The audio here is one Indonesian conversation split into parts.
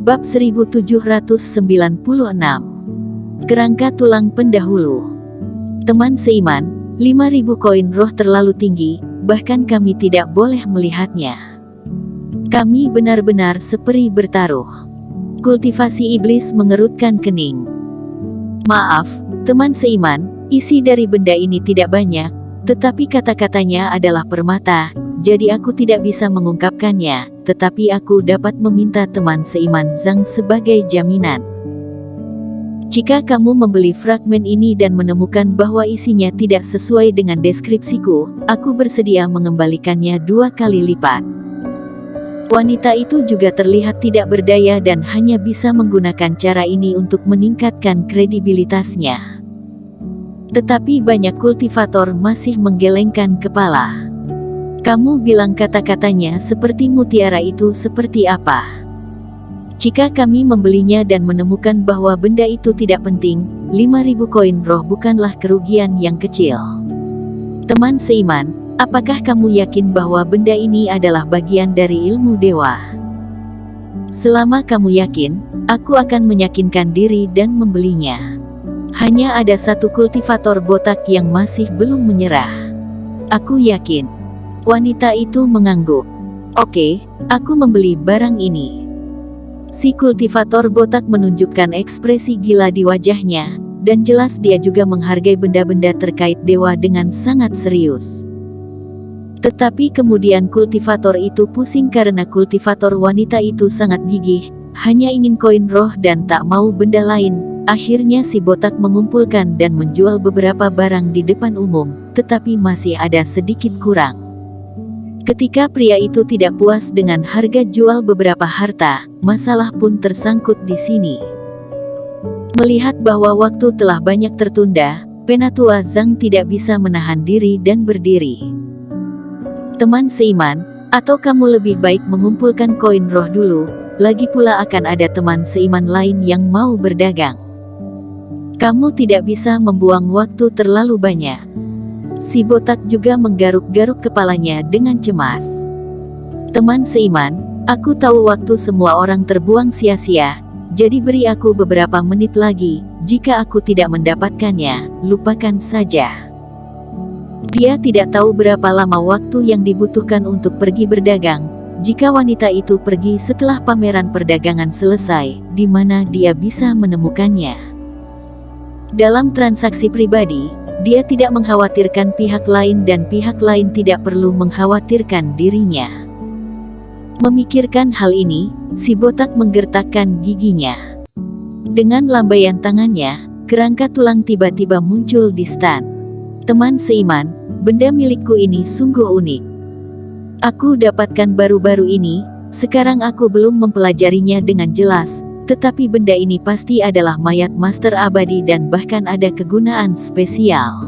Bab 1796. Kerangka tulang pendahulu. Teman seiman, 5.000 koin roh terlalu tinggi, bahkan kami tidak boleh melihatnya. Kami benar-benar seperi bertaruh. Kultivasi iblis mengerutkan kening. Maaf, teman seiman, isi dari benda ini tidak banyak, tetapi kata-katanya adalah permata, jadi aku tidak bisa mengungkapkannya, tetapi aku dapat meminta teman seiman Zhang sebagai jaminan. Jika kamu membeli fragmen ini dan menemukan bahwa isinya tidak sesuai dengan deskripsiku, aku bersedia mengembalikannya 2 kali lipat. Wanita itu juga terlihat tidak berdaya dan hanya bisa menggunakan cara ini untuk meningkatkan kredibilitasnya. Tetapi banyak kultivator masih menggelengkan kepala. Kamu bilang kata-katanya seperti mutiara itu seperti apa? Jika kami membelinya dan menemukan bahwa benda itu tidak penting, 5.000 koin roh bukanlah kerugian yang kecil. Teman seiman, apakah kamu yakin bahwa benda ini adalah bagian dari ilmu dewa? Selama kamu yakin, aku akan meyakinkan diri dan membelinya. Hanya ada satu kultivator botak yang masih belum menyerah. Aku yakin. Wanita itu mengangguk. Oke, aku membeli barang ini. Si kultivator botak menunjukkan ekspresi gila di wajahnya, dan jelas dia juga menghargai benda-benda terkait dewa dengan sangat serius. Tetapi kemudian kultivator itu pusing karena kultivator wanita itu sangat gigih, hanya ingin koin roh dan tak mau benda lain. Akhirnya si botak mengumpulkan dan menjual beberapa barang di depan umum, tetapi masih ada sedikit kurang. Ketika pria itu tidak puas dengan harga jual beberapa harta, masalah pun tersangkut di sini. Melihat bahwa waktu telah banyak tertunda, Penatua Zhang tidak bisa menahan diri dan berdiri. Teman seiman, atau kamu lebih baik mengumpulkan koin roh dulu, lagi pula akan ada teman seiman lain yang mau berdagang. Kamu tidak bisa membuang waktu terlalu banyak. Si botak juga menggaruk-garuk kepalanya dengan cemas. Teman seiman, aku tahu waktu semua orang terbuang sia-sia, jadi beri aku beberapa menit lagi, jika aku tidak mendapatkannya, lupakan saja. Dia tidak tahu berapa lama waktu yang dibutuhkan untuk pergi berdagang, jika wanita itu pergi setelah pameran perdagangan selesai, di mana dia bisa menemukannya. Dalam transaksi pribadi, dia tidak mengkhawatirkan pihak lain dan pihak lain tidak perlu mengkhawatirkan dirinya. Memikirkan hal ini, si botak menggertakkan giginya. Dengan lambaian tangannya, kerangka tulang tiba-tiba muncul di stan. Teman seiman, benda milikku ini sungguh unik. Aku dapatkan baru-baru ini, sekarang aku belum mempelajarinya dengan jelas, tetapi benda ini pasti adalah mayat master abadi dan bahkan ada kegunaan spesial.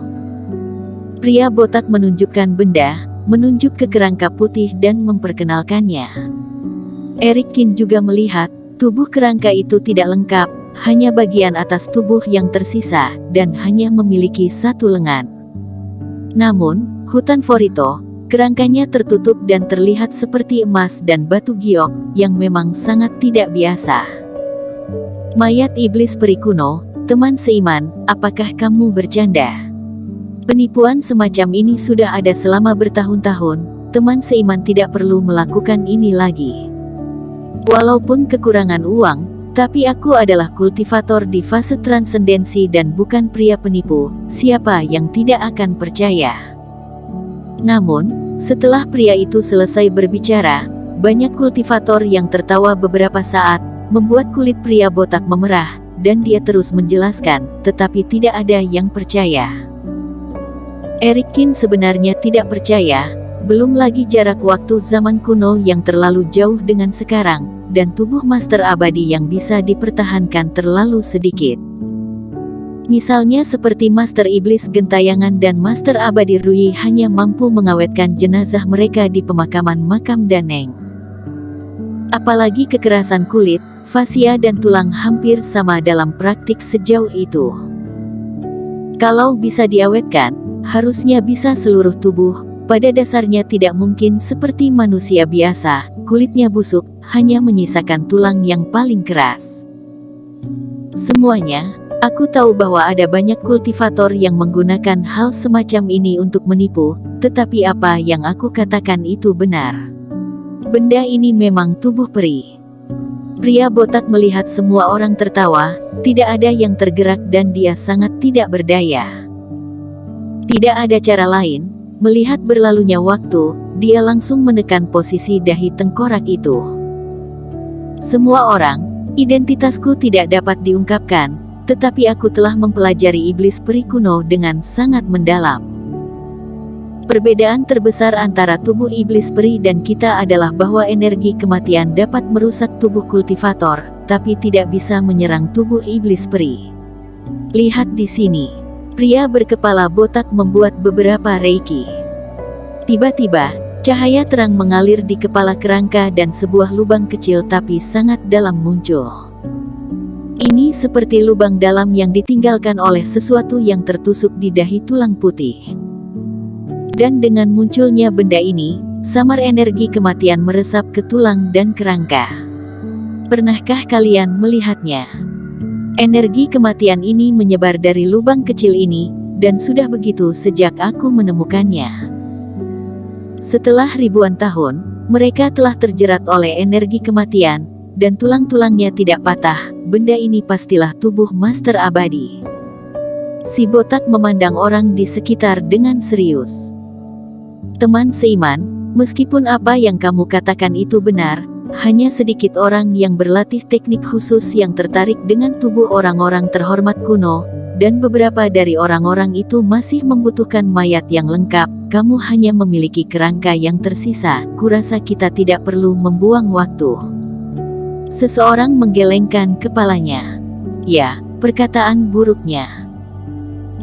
Pria botak menunjukkan benda, menunjuk ke kerangka putih dan memperkenalkannya. Eric Kin juga melihat, tubuh kerangka itu tidak lengkap, hanya bagian atas tubuh yang tersisa, dan hanya memiliki satu lengan. Namun, hutan Forito, kerangkanya tertutup dan terlihat seperti emas dan batu giok, yang memang sangat tidak biasa. Mayat iblis peri kuno, teman seiman, apakah kamu bercanda? Penipuan semacam ini sudah ada selama bertahun-tahun, teman seiman tidak perlu melakukan ini lagi. Walaupun kekurangan uang, tapi aku adalah kultivator di fase transendensi dan bukan pria penipu, siapa yang tidak akan percaya? Namun, setelah pria itu selesai berbicara, banyak kultivator yang tertawa beberapa saat, membuat kulit pria botak memerah, dan dia terus menjelaskan, tetapi tidak ada yang percaya. Eric Kin sebenarnya tidak percaya, belum lagi jarak waktu zaman kuno yang terlalu jauh dengan sekarang, dan tubuh master abadi yang bisa dipertahankan terlalu sedikit. Misalnya seperti Master Iblis Gentayangan dan Master Abadi Rui hanya mampu mengawetkan jenazah mereka di pemakaman makam Daneng. Apalagi kekerasan kulit, fasia dan tulang hampir sama dalam praktik sejauh itu. Kalau bisa diawetkan, harusnya bisa seluruh tubuh, pada dasarnya tidak mungkin seperti manusia biasa, kulitnya busuk, hanya menyisakan tulang yang paling keras. Semuanya, aku tahu bahwa ada banyak kultivator yang menggunakan hal semacam ini untuk menipu, tetapi apa yang aku katakan itu benar. Benda ini memang tubuh peri. Pria botak melihat semua orang tertawa, tidak ada yang tergerak dan dia sangat tidak berdaya. Tidak ada cara lain, melihat berlalunya waktu, dia langsung menekan posisi dahi tengkorak itu. Semua orang, identitasku tidak dapat diungkapkan, tetapi aku telah mempelajari iblis peri kuno dengan sangat mendalam. Perbedaan terbesar antara tubuh iblis peri dan kita adalah bahwa energi kematian dapat merusak tubuh kultivator, tapi tidak bisa menyerang tubuh iblis peri. Lihat di sini. Pria berkepala botak membuat beberapa reiki. Tiba-tiba, cahaya terang mengalir di kepala kerangka dan sebuah lubang kecil tapi sangat dalam muncul. Ini seperti lubang dalam yang ditinggalkan oleh sesuatu yang tertusuk di dahi tulang putih. Dan dengan munculnya benda ini, samar energi kematian meresap ke tulang dan kerangka. Pernahkah kalian melihatnya? Energi kematian ini menyebar dari lubang kecil ini, dan sudah begitu sejak aku menemukannya. Setelah ribuan tahun, mereka telah terjerat oleh energi kematian, dan tulang-tulangnya tidak patah. Benda ini pastilah tubuh master abadi. Si botak memandang orang di sekitar dengan serius. Teman seiman, meskipun apa yang kamu katakan itu benar, hanya sedikit orang yang berlatih teknik khusus yang tertarik dengan tubuh orang-orang terhormat kuno, dan beberapa dari orang-orang itu masih membutuhkan mayat yang lengkap. Kamu hanya memiliki kerangka yang tersisa, kurasa kita tidak perlu membuang waktu. Seseorang menggelengkan kepalanya. Ya, perkataan buruknya.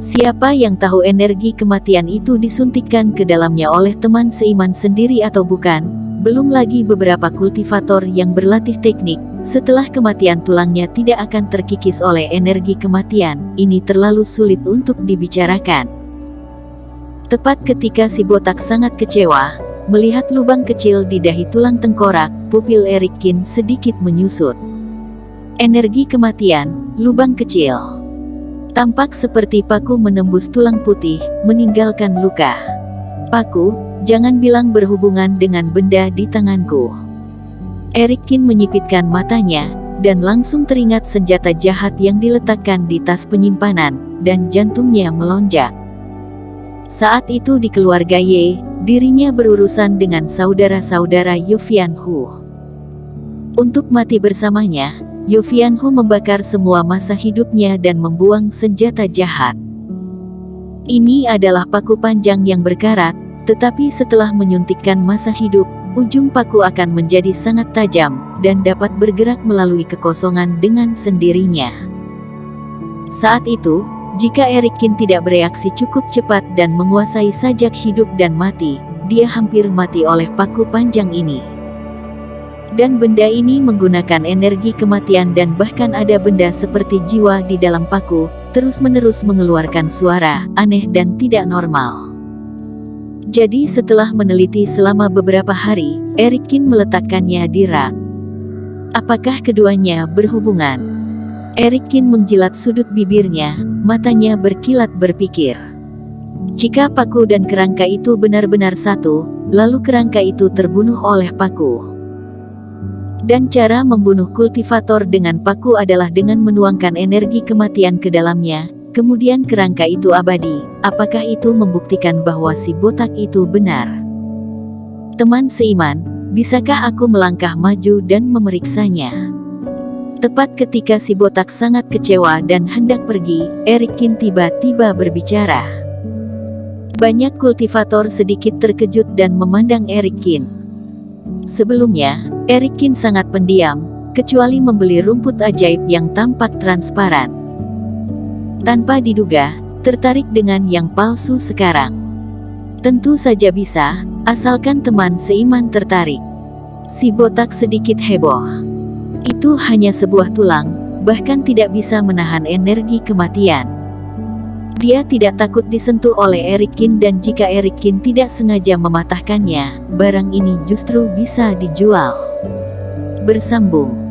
Siapa yang tahu energi kematian itu disuntikkan ke dalamnya oleh teman seiman sendiri atau bukan, belum lagi beberapa kultivator yang berlatih teknik, setelah kematian tulangnya tidak akan terkikis oleh energi kematian, ini terlalu sulit untuk dibicarakan. Tepat ketika si botak sangat kecewa, melihat lubang kecil di dahi tulang tengkorak, pupil Erikkin sedikit menyusut. Energi kematian, lubang kecil. Tampak seperti paku menembus tulang putih, meninggalkan luka. Paku, jangan bilang berhubungan dengan benda di tanganku. Erikkin menyipitkan matanya, dan langsung teringat senjata jahat yang diletakkan di tas penyimpanan, dan jantungnya melonjak. Saat itu di keluarga Ye, dirinya berurusan dengan saudara-saudara Yofianhu. Untuk mati bersamanya, Yofianhu membakar semua masa hidupnya dan membuang senjata jahat. Ini adalah paku panjang yang berkarat, tetapi setelah menyuntikkan masa hidup, ujung paku akan menjadi sangat tajam, dan dapat bergerak melalui kekosongan dengan sendirinya. Saat itu, jika Erikkin tidak bereaksi cukup cepat dan menguasai sajak hidup dan mati, dia hampir mati oleh paku panjang ini. Dan benda ini menggunakan energi kematian dan bahkan ada benda seperti jiwa di dalam paku, terus-menerus mengeluarkan suara aneh dan tidak normal. Jadi setelah meneliti selama beberapa hari, Erikkin meletakkannya di rak. Apakah keduanya berhubungan? Erikkin menjilat sudut bibirnya, matanya berkilat berpikir. Jika paku dan kerangka itu benar-benar satu, lalu kerangka itu terbunuh oleh paku. Dan cara membunuh kultivator dengan paku adalah dengan menuangkan energi kematian ke dalamnya, kemudian kerangka itu abadi. Apakah itu membuktikan bahwa si botak itu benar? Teman seiman, bisakah aku melangkah maju dan memeriksanya? Tepat ketika si botak sangat kecewa dan hendak pergi, Erikkin tiba-tiba berbicara. Banyak kultivator sedikit terkejut dan memandang Erikkin. Sebelumnya, Erikkin sangat pendiam, kecuali membeli rumput ajaib yang tampak transparan. Tanpa diduga, tertarik dengan yang palsu sekarang. Tentu saja bisa, asalkan teman seiman tertarik. Si botak sedikit heboh. Itu hanya sebuah tulang, bahkan tidak bisa menahan energi kematian. Dia tidak takut disentuh oleh Erikkin dan jika Erikkin tidak sengaja mematahkannya, barang ini justru bisa dijual. Bersambung.